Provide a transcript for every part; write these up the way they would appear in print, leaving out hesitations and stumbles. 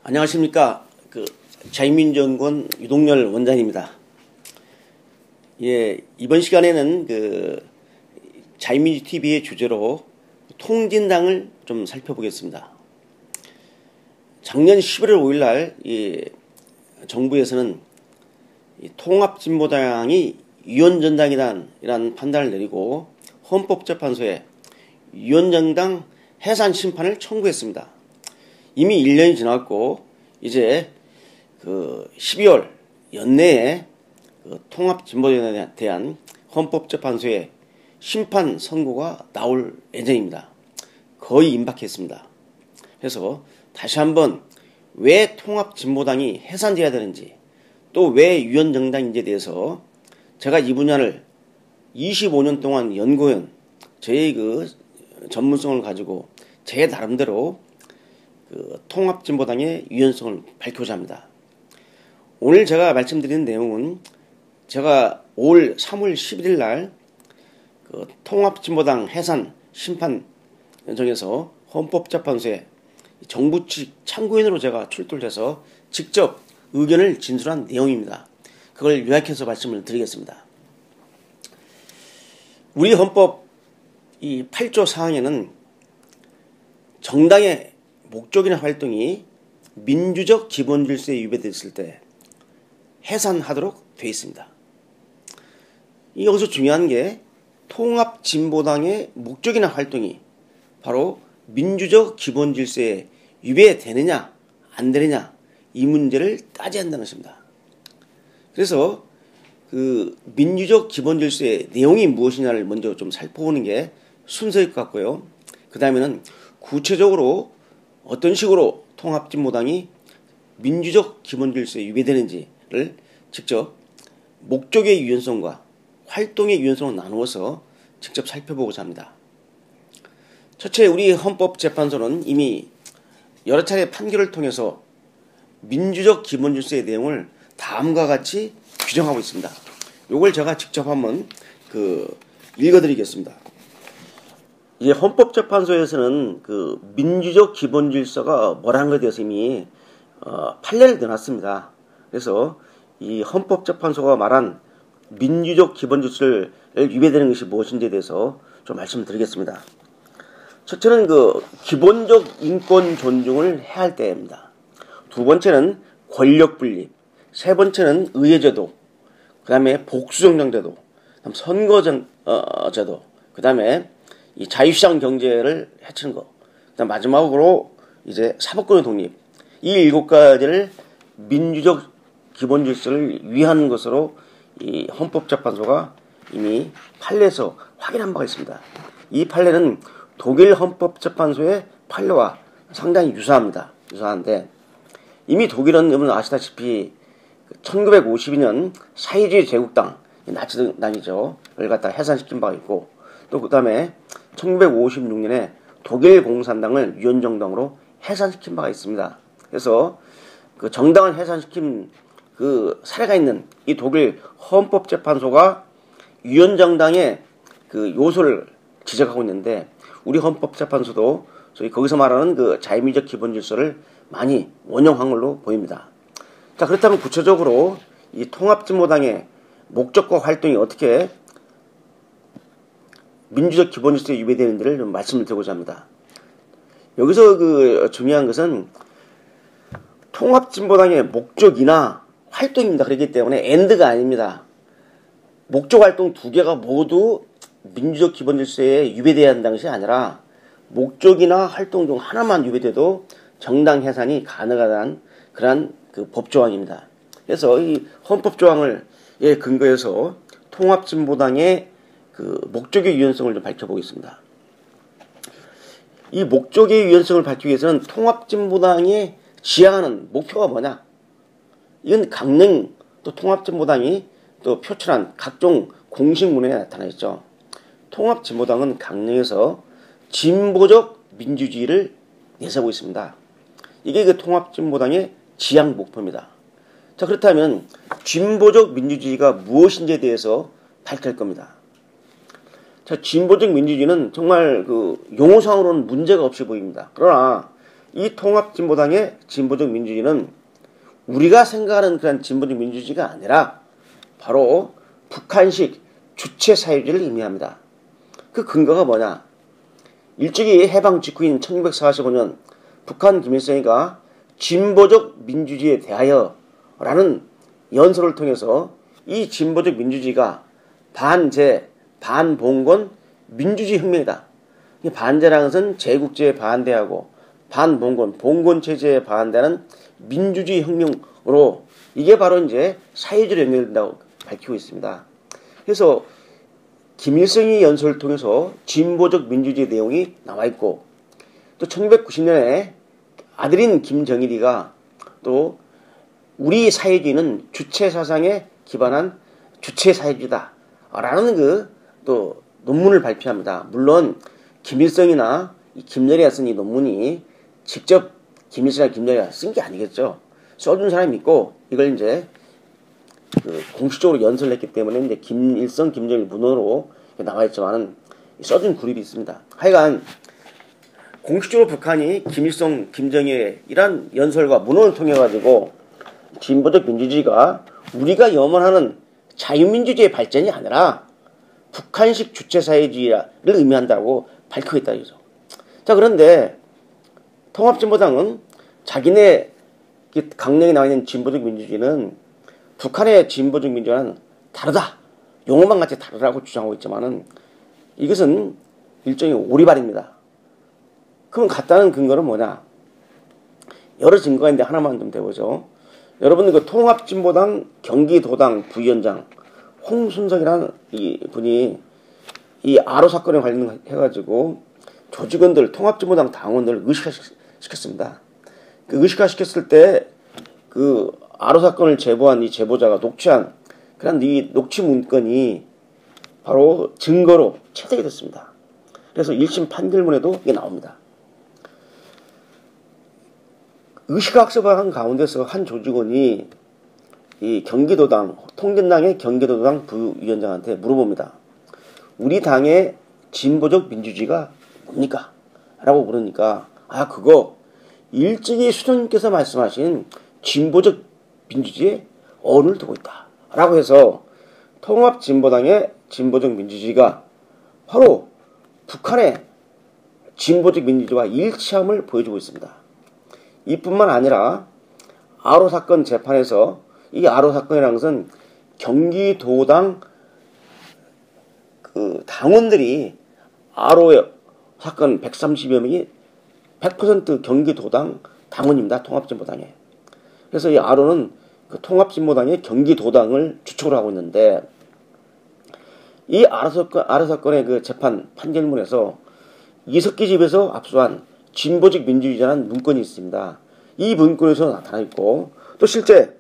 안녕하십니까. 자유민주연구원 유동열 원장입니다. 예, 이번 시간에는 자유민주TV의 주제로 통진당을 좀 살펴보겠습니다. 작년 11월 5일 날 정부에서는 통합진보당이 위헌정당이라는 판단을 내리고 헌법재판소에 위헌정당 해산 심판을 청구했습니다. 이미 1년이 지났고 이제 12월 연내에 통합진보당에 대한 헌법재판소의 심판 선고가 나올 예정입니다. 거의 임박했습니다. 그래서 다시 한번 왜 통합진보당이 해산돼야 되는지, 또 왜 위헌정당인지에 대해서 제가 이 분야를 25년 동안 연구한 저의 전문성을 가지고 제 나름대로 통합진보당의 위헌성을 밝히고자 합니다. 오늘 제가 말씀드리는 내용은 제가 올 3월 11일 날 통합진보당 해산 심판 정에서 헌법재판소에 정부 측 참고인으로 제가 출두를 해서 직접 의견을 진술한 내용입니다. 그걸 요약해서 말씀을 드리겠습니다. 우리 헌법 이 8조 사항에는 정당의 목적이나 활동이 민주적 기본 질서에 위배됐을 때 해산하도록 되어 있습니다. 여기서 중요한 게 통합진보당의 목적이나 활동이 바로 민주적 기본 질서에 위배되느냐 안 되느냐 이 문제를 따져야 한다는 것입니다. 그래서 민주적 기본 질서의 내용이 무엇이냐를 먼저 좀 살펴보는 게 순서일 것 같고요. 그 다음에는 구체적으로 어떤 식으로 통합진보당이 민주적 기본 질서에 위배되는지를 직접 목적의 유연성과 활동의 유연성을 나누어서 직접 살펴보고자 합니다. 첫째, 우리 헌법재판소는 이미 여러 차례 판결을 통해서 민주적 기본 질서의 내용을 다음과 같이 규정하고 있습니다. 이걸 제가 직접 한번 읽어드리겠습니다. 이제 헌법재판소에서는 민주적 기본 질서가 뭐라는 것에 대해서 이미 판례를 내놨습니다. 그래서 이 헌법재판소가 말한 민주적 기본 질서를 위배되는 것이 무엇인지에 대해서 좀 말씀을 드리겠습니다. 첫째는 기본적 인권 존중을 해야 할 때입니다. 두 번째는 권력 분립, 세 번째는 의회제도, 그 다음에 복수정당제도, 선거제도, 그 다음에 이 자유시장 경제를 해치는 것, 그다음 마지막으로 이제 사법권의 독립, 이 7가지를 민주적 기본 질서를 위하는 것으로 이 헌법재판소가 이미 판례에서 확인한 바가 있습니다. 이 판례는 독일 헌법재판소의 판례와 상당히 유사한데 이미 독일은 여러분 아시다시피 1952년 사회주의 제국당, 나치당이죠. 를 갖다 해산시킨 바가 있고, 또 그 다음에 1956년에 독일 공산당을 위헌정당으로 해산시킨 바가 있습니다. 그래서 정당을 해산시킨 사례가 있는 이 독일 헌법재판소가 위헌정당의 요소를 지적하고 있는데, 우리 헌법재판소도 소위 거기서 말하는 자유민주적 기본 질서를 많이 원용한 걸로 보입니다. 자, 그렇다면 구체적으로 이 통합진보당의 목적과 활동이 어떻게 민주적 기본 질서에 위배되는지를 좀 말씀을 드리고자 합니다. 여기서 중요한 것은 통합진보당의 목적이나 활동입니다. 그렇기 때문에 AND가 아닙니다. 목적 활동 두 개가 모두 민주적 기본 질서에 위배돼야 한다는 것이 아니라 목적이나 활동 중 하나만 위배돼도 정당 해산이 가능하다는 그러한 법조항입니다. 그래서 이 헌법조항을 근거해서 통합진보당의 목적의 유연성을 좀 밝혀보겠습니다. 이 목적의 유연성을 밝히기 위해서는 통합진보당이 지향하는 목표가 뭐냐? 이건 강령, 또 통합진보당이 또 표출한 각종 공식문에 나타나 있죠. 통합진보당은 강령에서 진보적 민주주의를 내세우고 있습니다. 이게 통합진보당의 지향 목표입니다. 자, 그렇다면 진보적 민주주의가 무엇인지에 대해서 밝힐 겁니다. 자, 진보적 민주주의는 정말 용어상으로는 문제가 없이 보입니다. 그러나 이 통합진보당의 진보적 민주주의는 우리가 생각하는 그런 진보적 민주주의가 아니라 바로 북한식 주체사회주의를 의미합니다. 그 근거가 뭐냐? 일찍이 해방 직후인 1945년 북한 김일성이가 진보적 민주주의에 대하여 라는 연설을 통해서 이 진보적 민주주의가 반제, 반봉건 민주주의 혁명이다. 반제라는 것은 제국제에 반대하고 반봉건, 봉건체제에 반대하는 민주주의 혁명으로 이게 바로 이제 사회주의로 연결된다고 밝히고 있습니다. 그래서 김일성이 연설을 통해서 진보적 민주주의 내용이 나와 있고 또 1990년에 아들인 김정일이가 또 우리 사회주의는 주체 사상에 기반한 주체 사회주의다 라는 그 또 논문을 발표합니다. 물론 김일성이나 김여래가 쓴 이 논문이 직접 김일성이나 김여래가 쓴 게 아니겠죠. 써준 사람이 있고 이걸 이제 공식적으로 연설을 했기 때문에 이제 김일성, 김정일 문헌으로 나와 있지만은 써준 그룹이 있습니다. 하여간 공식적으로 북한이 김일성, 김정일의 이런 연설과 문헌을 통해 가지고 진보적 민주주의가 우리가 염원하는 자유민주주의의 발전이 아니라 북한식 주체사회주의를 의미한다고 밝히고 있다 이거죠. 자, 그런데 통합진보당은 자기네 강령에 나와 있는 진보적 민주주의는 북한의 진보적 민주주의와는 다르다. 용어만 같이 다르다고 주장하고 있지만은 이것은 일종의 오리발입니다. 그럼 같다는 근거는 뭐냐? 여러 증거가 있는데 하나만 좀 대보죠. 여러분들 그 통합진보당 경기도당 부위원장 홍순석이라는 이 분이 이 아로 사건에 관련해가지고 조직원들, 통합진보당 당원들을 의식화시켰습니다. 그 의식화시켰을 때 그 아로 사건을 제보한 이 제보자가 녹취한 그런 이 녹취 문건이 바로 증거로 채택이 됐습니다. 그래서 1심 판결문에도 이게 나옵니다. 의식학습을 한 가운데서 한 조직원이 이 경기도당, 통전당의 경기도당 부위원장한테 물어봅니다. 우리 당의 진보적 민주주의가 뭡니까? 라고 물으니까 그거 일찍이 수장님께서 말씀하신 진보적 민주주의에 어원을 두고 있다. 라고 해서 통합진보당의 진보적 민주주의가 바로 북한의 진보적 민주주의와 일치함을 보여주고 있습니다. 이뿐만 아니라 아로 사건 재판에서 이 아로 사건이라는 것은 경기도당 그 당원들이 아로 사건 130여 명이 100% 경기도당 당원입니다. 통합진보당에. 그래서 이 아로는 그 통합진보당의 경기도당을 주축을 하고 있는데 이 아로 사건의 그 재판 판결문에서 이석기 집에서 압수한 진보적 민주주의라는 문건이 있습니다. 이 문건에서 나타나 있고 또 실제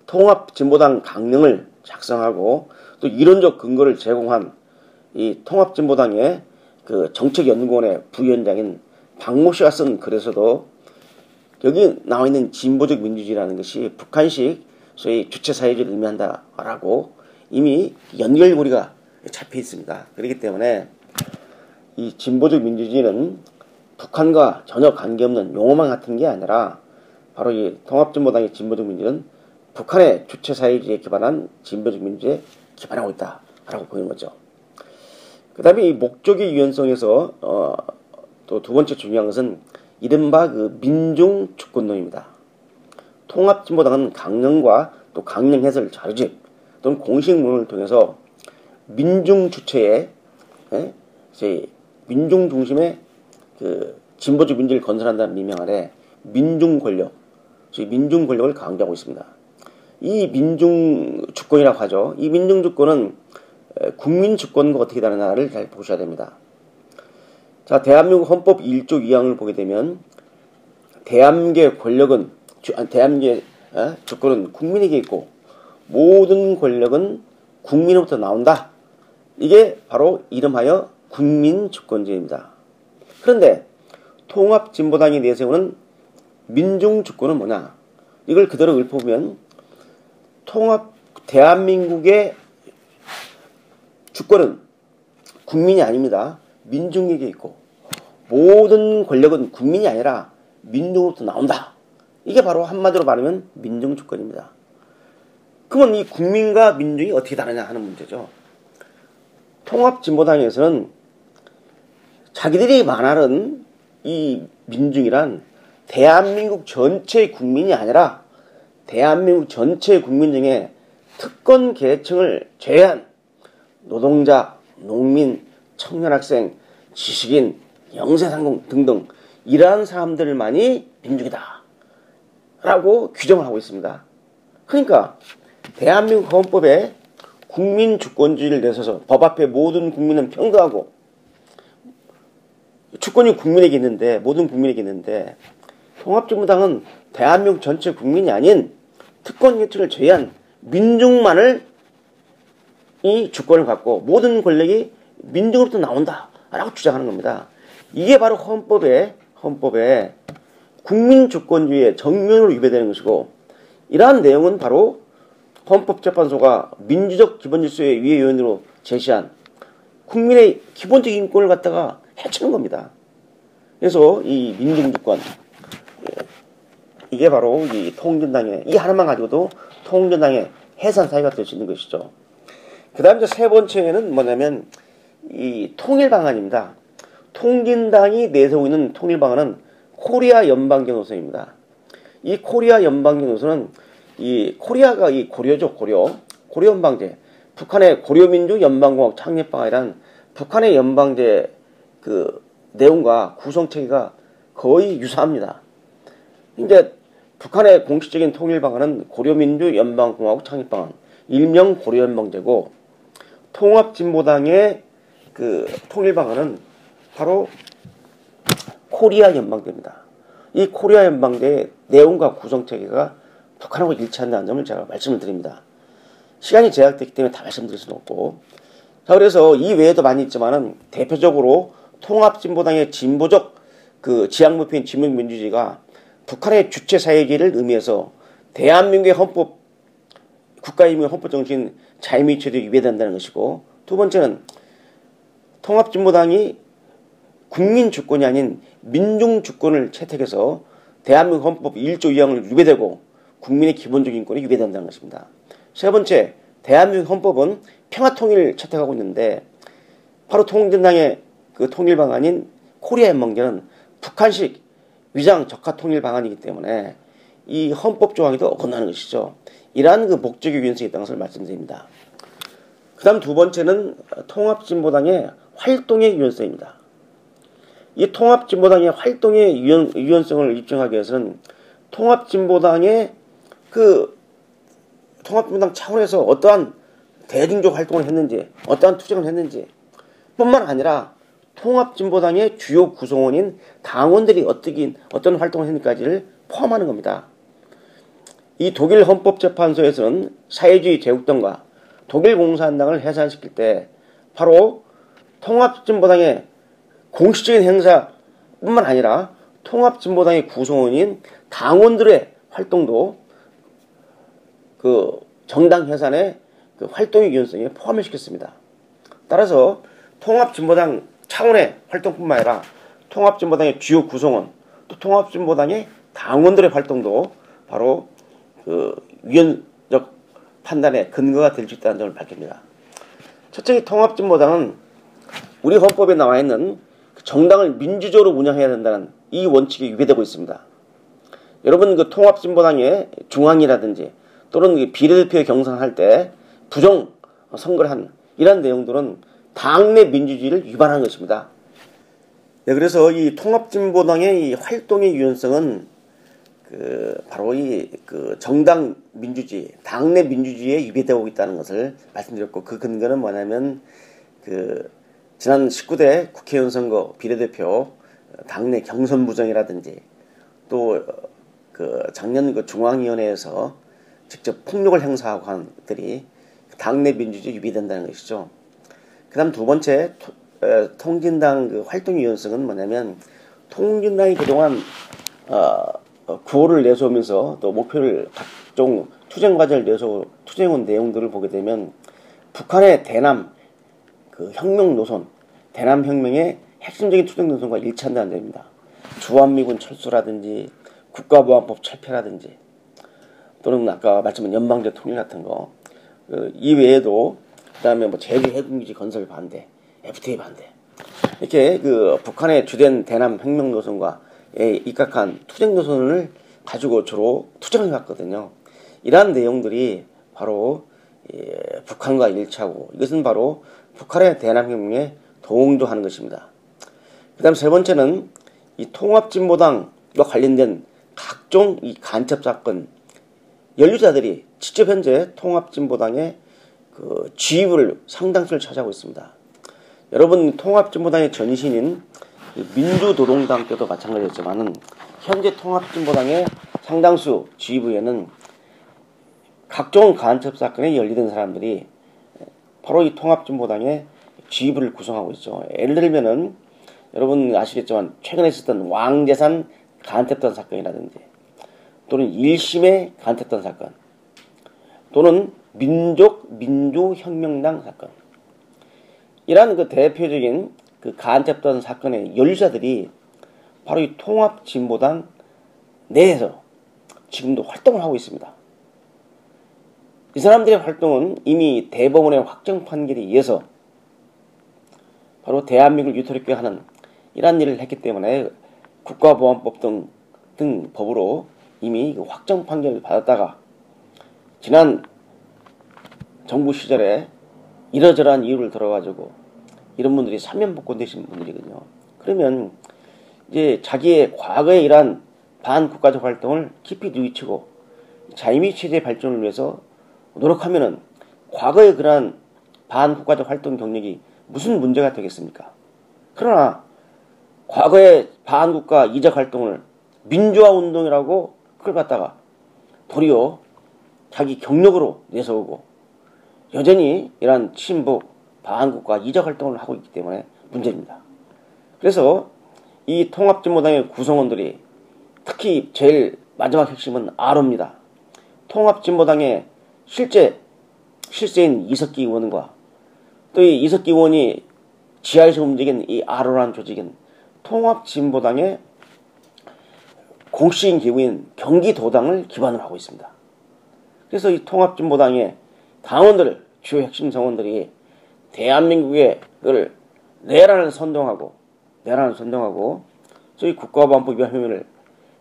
통합진보당 강령을 작성하고 또 이론적 근거를 제공한 이 통합진보당의 그 정책연구원의 부위원장인 박모 씨가 쓴 글에서도 여기 나와 있는 진보적 민주주의라는 것이 북한식 소위 주체사회주의를 의미한다라고 이미 연결고리가 잡혀 있습니다. 그렇기 때문에 이 진보적 민주주의는 북한과 전혀 관계없는 용어만 같은 게 아니라 바로 이 통합진보당의 진보적 민주주의는 북한의 주체사회주의에 기반한 진보적 민주주의에 기반하고 있다라고 보이는 거죠. 그 다음에 이 목적의 유연성에서 또 두 번째 중요한 것은 이른바 그 민중주권론입니다. 통합진보당은 강령과 또 강령 해설 자료집 또는 공식 문헌을 통해서 민중주체의 민중 중심의 그 진보적 민주를 건설한다는 미명 아래 민중권력, 민중권력을 강조하고 있습니다. 이 민중주권이라고 하죠. 이 민중주권은 국민주권과 어떻게 다르냐를 잘 보셔야 됩니다. 자, 대한민국 헌법 1조 2항을 보게 되면 대한민국의 권력은 대한민국의 주권은 국민에게 있고 모든 권력은 국민으로부터 나온다. 이게 바로 이름하여 국민주권제입니다. 그런데 통합진보당이 내세우는 민중주권은 뭐냐? 이걸 그대로 읊어보면 대한민국의 주권은 국민이 아닙니다. 민중에게 있고 모든 권력은 국민이 아니라 민중으로부터 나온다. 이게 바로 한마디로 말하면 민중주권입니다. 그러면 이 국민과 민중이 어떻게 다르냐 하는 문제죠. 통합진보당에서는 자기들이 말하는 이 민중이란 대한민국 전체 국민이 아니라 대한민국 전체 국민 중에 특권 계층을 제외한 노동자, 농민, 청년학생, 지식인, 영세상공 등등 이러한 사람들만이 민중이다 라고 규정을 하고 있습니다. 그러니까 대한민국 헌법에 국민주권주의를 내세워서 법 앞에 모든 국민은 평등하고 주권이 국민에게 있는데 모든 국민에게 있는데 통합진보당은 대한민국 전체 국민이 아닌 특권 계층을 제외한 민중만을 이 주권을 갖고 모든 권력이 민중으로부터 나온다 라고 주장하는 겁니다. 이게 바로 헌법에 국민주권주의의 정면으로 위배되는 것이고 이러한 내용은 바로 헌법재판소가 민주적 기본질서의 위의 요인으로 제시한 국민의 기본적 인권을 갖다가 해치는 겁니다. 그래서 이 민중주권 이게 바로 이 통진당의 이 하나만 가지고도 통진당의 해산 사유가 될 수 있는 것이죠. 그 다음에 세 번째는 뭐냐면 이 통일방안입니다. 통진당이 내세우고 있는 통일방안은 코리아 연방제 노선입니다. 이 코리아 연방제 노선은 이 코리아가 이 고려죠, 고려 연방제. 북한의 고려민주 연방공화국 창립방안이란 북한의 연방제 그 내용과 구성체계가 거의 유사합니다. 이제 북한의 공식적인 통일방안은 고려민주 연방공화국 창립방안, 일명 고려연방제고 통합진보당의 그 통일방안은 바로 코리아 연방제입니다. 이 코리아 연방제의 내용과 구성체계가 북한하고 일치한다는 점을 제가 말씀을 드립니다. 시간이 제약됐기 때문에 다 말씀드릴 수는 없고 자 그래서 이 외에도 많이 있지만은 대표적으로 통합진보당의 진보적 그 지향목표인 진보민주주의가 북한의 주체사회주의를 의미해서 대한민국의 헌법 국가인민의 헌법정신 자유민주주의에 위배된다는 것이고 두 번째는 통합진보당이 국민주권이 아닌 민중주권을 채택해서 대한민국 헌법 1조 2항을 위배되고 국민의 기본적인 인권이 위배된다는 것입니다. 세 번째, 대한민국 헌법은 평화통일을 채택하고 있는데 바로 통진당의 그 통일 방안인 코리아 연방제는 북한식 위장 적화 통일 방안이기 때문에 이 헌법 조항에도 어긋나는 것이죠. 이러한 그 목적의 유연성이 있다는 것을 말씀드립니다. 그 다음 두 번째는 통합진보당의 활동의 유연성입니다. 이 통합진보당의 활동의 유연성을 입증하기 위해서는 통합진보당의 그 통합진보당 차원에서 어떠한 대중적 활동을 했는지 어떠한 투쟁을 했는지 뿐만 아니라 통합진보당의 주요 구성원인 당원들이 어떤 활동을 했는지까지를 포함하는 겁니다. 이 독일 헌법재판소에서는 사회주의 제국당과 독일 공산당을 해산시킬 때 바로 통합진보당의 공식적인 행사뿐만 아니라 통합진보당의 구성원인 당원들의 활동도 그 정당 해산의 그 활동의 유연성에 포함을 시켰습니다. 따라서 통합진보당 차원의 활동뿐만 아니라 통합진보당의 주요 구성원 또 통합진보당의 당원들의 활동도 바로 그 유연적 판단의 근거가 될 수 있다는 점을 밝힙니다. 첫째, 통합진보당은 우리 헌법에 나와 있는 정당을 민주적으로 운영해야 된다는 이 원칙에 위배되고 있습니다. 여러분 그 통합진보당의 중앙이라든지 또는 비례대표 경선할 때 부정 선거를 한 이런 내용들은 당내 민주주의를 위반하는 것입니다. 네, 그래서 이 통합진보당의 이 활동의 유연성은 바로 이 정당 민주주의, 당내 민주주의에 위배되고 있다는 것을 말씀드렸고 그 근거는 뭐냐면 지난 19대 국회의원 선거 비례대표 당내 경선 부정이라든지 또 작년 중앙위원회에서 직접 폭력을 행사하고 한 것들이 당내 민주주의에 위배된다는 것이죠. 그 다음 두 번째, 통진당 활동 유연성은 뭐냐면 통진당이 그동안 구호를 내세우면서 또 목표를 각종 투쟁 과제를 투쟁한 내용들을 보게 되면 북한의 대남 혁명 노선, 대남 혁명의 핵심적인 투쟁 노선과 일치한다는 점입니다. 주한미군 철수라든지 국가보안법 철폐라든지 또는 아까 말씀한 연방제 통일 같은 거, 이 외에도 그다음에 뭐 제주 해군기지 건설 반대, FTA 반대, 이렇게 북한의 주된 대남 혁명 노선과 입각한 투쟁 노선을 가지고 주로 투쟁을 해왔거든요. 이러한 내용들이 바로 북한과 일치하고, 이것은 바로 북한의 대남 혁명에 동조하는 것입니다. 그다음 세 번째는 이 통합진보당과 관련된 각종 이 간첩 사건, 연루자들이 직접 현재 통합진보당의 지휘부를 상당수를 차지하고 있습니다. 여러분, 통합진보당의 전신인 민주노동당 때도 마찬가지였지만은 현재 통합진보당의 상당수 지휘부에는 각종 간첩 사건에 연루된 사람들이 바로 이 통합진보당의 지휘부를 구성하고 있죠. 예를 들면은 여러분 아시겠지만 최근에 있었던 왕재산 간첩단 사건이라든지 또는 1심의 간첩단 사건 또는 민주혁명당 사건, 이러한 대표적인 간첩단 사건의 연루자들이 바로 이 통합진보당 내에서 지금도 활동을 하고 있습니다. 이 사람들의 활동은 이미 대법원의 확정 판결에 의해서 바로 대한민국을 유토롭게 하는 이러한 일을 했기 때문에 국가보안법 등 법으로 이미 확정 판결을 받았다가 지난 정부 시절에 이러저러한 이유를 들어가지고 이런 분들이 사면복권 되신 분들이거든요. 그러면 이제 자기의 과거의 이러한 반국가적 활동을 깊이 뉘우치고 자유민주 체제 발전을 위해서 노력하면은 과거의 그러한 반국가적 활동 경력이 무슨 문제가 되겠습니까? 그러나 과거의 반국가 이적 활동을 민주화 운동이라고 그걸 갖다가 도리어 자기 경력으로 내세우고 여전히 이러한 친북 반국가 이적 활동을 하고 있기 때문에 문제입니다. 그래서 이 통합진보당의 구성원들이 특히 제일 마지막 핵심은 RO입니다. 통합진보당의 실세인 이석기 의원과 또 이 이석기 의원이 지하에서 움직인 이 RO라는 조직인 통합진보당의 공식인 기구인 경기도당을 기반으로 하고 있습니다. 그래서 이 통합진보당의 당원들, 주요 핵심 성원들이 대한민국의 내란을 선동하고 소위 국가보안법 위반 혐의를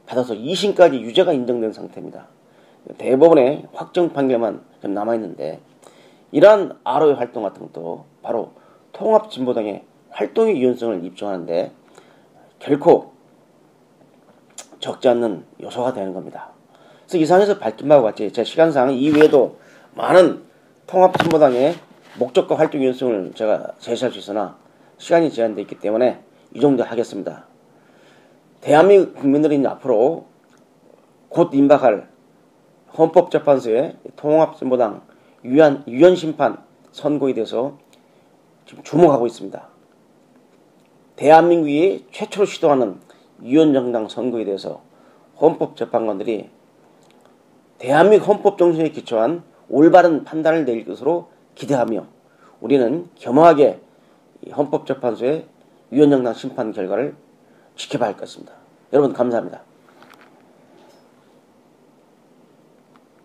받아서 2심까지 유죄가 인정된 상태입니다. 대법원의 확정 판결만 좀 남아있는데 이러한 RO의 활동 같은 것도 바로 통합진보당의 활동의 유연성을 입증하는데 결코 적지 않는 요소가 되는 겁니다. 그래서 이상에서 밝힌 바와 같이 제 시간상 이외에도 많은 통합진보당의 목적과 활동 유연성을 제가 제시할 수 있으나 시간이 제한되어 있기 때문에 이 정도 하겠습니다. 대한민국 국민들이 앞으로 곧 임박할 헌법재판소의 통합진보당 유연심판 선고에 대해서 지금 주목하고 있습니다. 대한민국이 최초로 시도하는 유연정당 선거에 대해서 헌법재판관들이 대한민국 헌법 정신에 기초한 올바른 판단을 내릴 것으로 기대하며 우리는 겸허하게 헌법재판소의 유연정당 심판 결과를 지켜봐야 할 것입니다. 여러분 감사합니다.